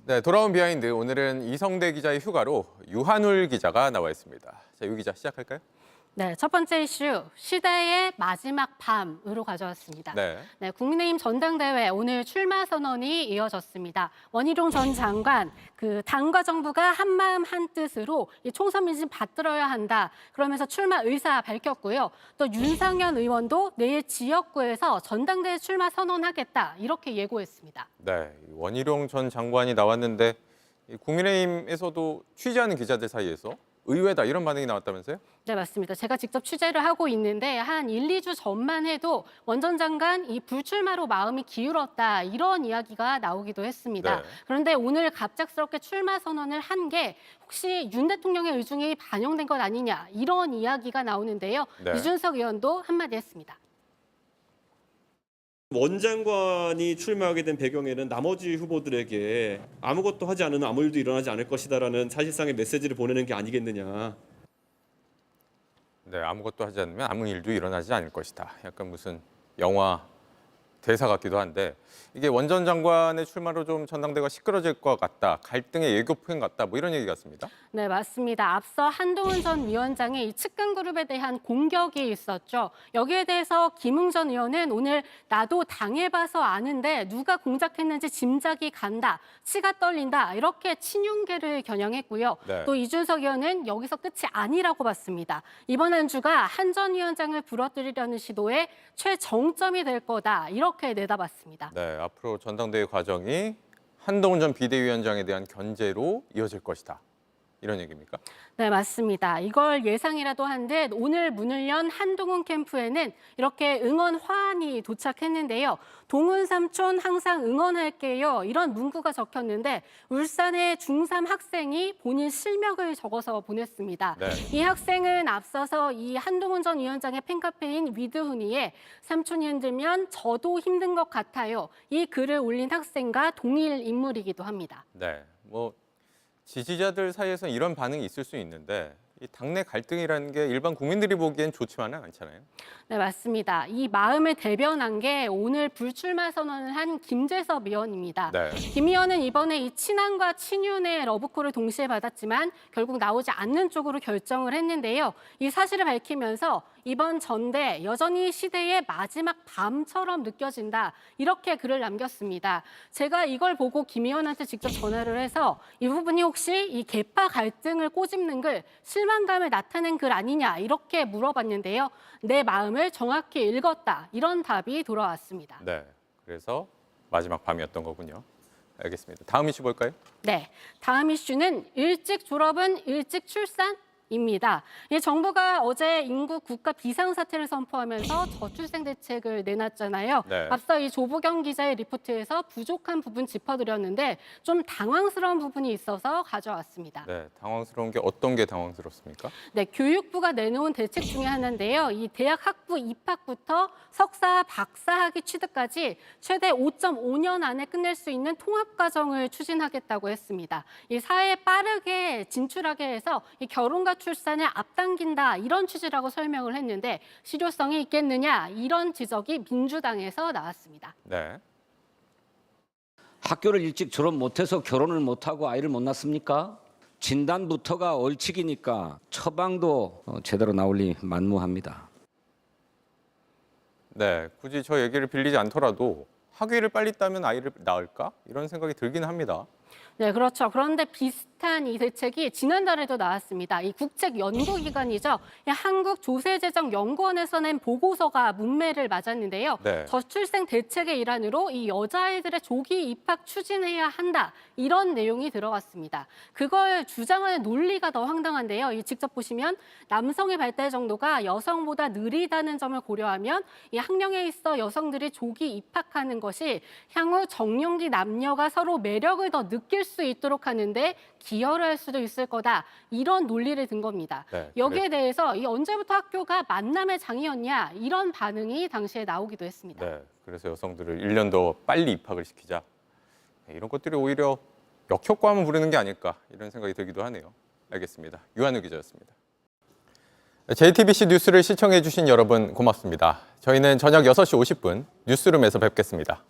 네, 돌아온 비하인드. 오늘은 이성대 기자의 휴가로 유한울 기자가 나와 있습니다. 자, 유 기자 시작할까요? 네, 첫 번째 이슈, 시대의 마지막 밤으로 가져왔습니다. 네. 국민의힘 전당대회 오늘 출마 선언이 이어졌습니다. 원희룡 전 장관, 당과 정부가 한마음 한뜻으로 이 총선 민심 받들어야 한다. 그러면서 출마 의사 밝혔고요. 또 윤상현 의원도 내일 지역구에서 전당대회 출마 선언하겠다. 이렇게 예고했습니다. 네, 원희룡 전 장관이 나왔는데 국민의힘에서도 취재하는 기자들 사이에서 의외다 이런 반응이 나왔다면서요? 네, 맞습니다. 제가 직접 취재를 하고 있는데 한 1, 2주 전만 해도 원 전 장관 이 불출마로 마음이 기울었다 이런 이야기가 나오기도 했습니다. 네. 그런데 오늘 갑작스럽게 출마 선언을 한 게 혹시 윤 대통령의 의중이 반영된 것 아니냐 이런 이야기가 나오는데요. 네. 이준석 의원도 한마디 했습니다. 원 장관이 출마하게 된 배경에는 나머지 후보들에게 아무것도 하지 않으면 아무 일도 일어나지 않을 것이다라는 사실상의 메시지를 보내는 게 아니겠느냐. 네, 아무것도 하지 않으면 아무 일도 일어나지 않을 것이다. 약간 무슨 영화 대사 같기도 한데 이게 원 전 장관의 출마로 좀 전당대회가 시끄러질 것 같다. 갈등의 예고편 같다. 뭐 이런 얘기 같습니다. 네, 맞습니다. 앞서 한동훈 전 위원장의 이 측근 그룹에 대한 공격이 있었죠. 여기에 대해서 김웅 전 의원은 오늘 나도 당해봐서 아는데 누가 공작했는지 짐작이 간다. 치가 떨린다. 이렇게 친윤계를 겨냥했고요. 네. 또 이준석 의원은 여기서 끝이 아니라고 봤습니다. 이번 한 주가 한 전 위원장을 부러뜨리려는 시도의 최정점이 될 거다. 이렇게 내다봤습니다. 네, 앞으로 전당대회 과정이 한동훈 전 비대위원장에 대한 견제로 이어질 것이다. 이런 얘기입니까? 네, 맞습니다. 이걸 예상이라도 한 듯 오늘 문을 연 한동훈 캠프에는 이렇게 응원 화환이 도착했는데요. 동훈 삼촌 항상 응원할게요. 이런 문구가 적혔는데 울산의 중3 학생이 본인 실명을 적어서 보냈습니다. 네. 이 학생은 앞서서 이 한동훈 전 위원장의 팬카페인 위드훈이에 삼촌이 힘들면 저도 힘든 것 같아요. 이 글을 올린 학생과 동일 인물이기도 합니다. 네, 뭐 지지자들 사이에서 이런 반응이 있을 수 있는데 이 당내 갈등이라는 게 일반 국민들이 보기엔 좋지만은 않잖아요. 네, 맞습니다. 이 마음을 대변한 게 오늘 불출마 선언을 한 김재섭 의원입니다. 네. 김 의원은 이번에 이 친한과 친윤의 러브콜을 동시에 받았지만 결국 나오지 않는 쪽으로 결정을 했는데요. 이 사실을 밝히면서 이번 전대 여전히 시대의 마지막 밤처럼 느껴진다. 이렇게 글을 남겼습니다. 제가 이걸 보고 김 의원한테 직접 전화를 해서 이 부분이 혹시 이 계파 갈등을 꼬집는 글, 실망감을 나타낸 글 아니냐 이렇게 물어봤는데요. 내 마음을 정확히 읽었다. 이런 답이 돌아왔습니다. 네, 그래서 마지막 밤이었던 거군요. 알겠습니다. 다음 이슈 볼까요? 네, 다음 이슈는 일찍 졸업은 일찍 출산? 입니다. 정부가 어제 인구 국가 비상사태를 선포하면서 저출생 대책을 내놨잖아요. 네. 앞서 이 조보경 기자의 리포트에서 부족한 부분 짚어드렸는데 좀 당황스러운 부분이 있어서 가져왔습니다. 네, 당황스러운 게 어떤 게 당황스럽습니까? 네, 교육부가 내놓은 대책 중에 하나인데요. 이 대학 학부 입학부터 석사, 박사학위 취득까지 최대 5.5년 안에 끝낼 수 있는 통합과정을 추진하겠다고 했습니다. 이 사회에 빠르게 진출하게 해서 이 결혼과 출산을 앞당긴다 이런 취지라고 설명을 했는데 실효성이 있겠느냐 이런 지적이 민주당에서 나왔습니다. 네. 학교를 일찍 졸업 못해서 결혼을 못하고 아이를 못 낳습니까? 진단부터가 얼치기니까 처방도 제대로 나올리 만무합니다. 네, 굳이 저 얘기를 빌리지 않더라도 학위를 빨리 따면 아이를 낳을까? 이런 생각이 들긴 합니다. 네, 그렇죠. 그런데 비슷한 이 대책이 지난달에도 나왔습니다. 이 국책연구기관이죠. 한국조세재정연구원에서 낸 보고서가 문매를 맞았는데요. 네. 저출생 대책의 일환으로 이 여자아이들의 조기 입학 추진해야 한다. 이런 내용이 들어갔습니다. 그걸 주장하는 논리가 더 황당한데요. 직접 보시면 남성의 발달 정도가 여성보다 느리다는 점을 고려하면 이 학령에 있어 여성들이 조기 입학하는 것이 향후 정년기 남녀가 서로 매력을 더 느낄 수 있도록 하는데 기여를 할 수도 있을 거다. 이런 논리를 든 겁니다. 네, 여기에 대해서 이 언제부터 학교가 만남의 장이었냐 이런 반응이 당시에 나오기도 했습니다. 네, 그래서 여성들을 1년 더 빨리 입학을 시키자. 네, 이런 것들이 오히려 역효과만 부르는 게 아닐까 이런 생각이 들기도 하네요. 알겠습니다. 유한우 기자였습니다. JTBC 뉴스를 시청해 주신 여러분 고맙습니다. 저희는 저녁 6시 50분 뉴스룸에서 뵙겠습니다.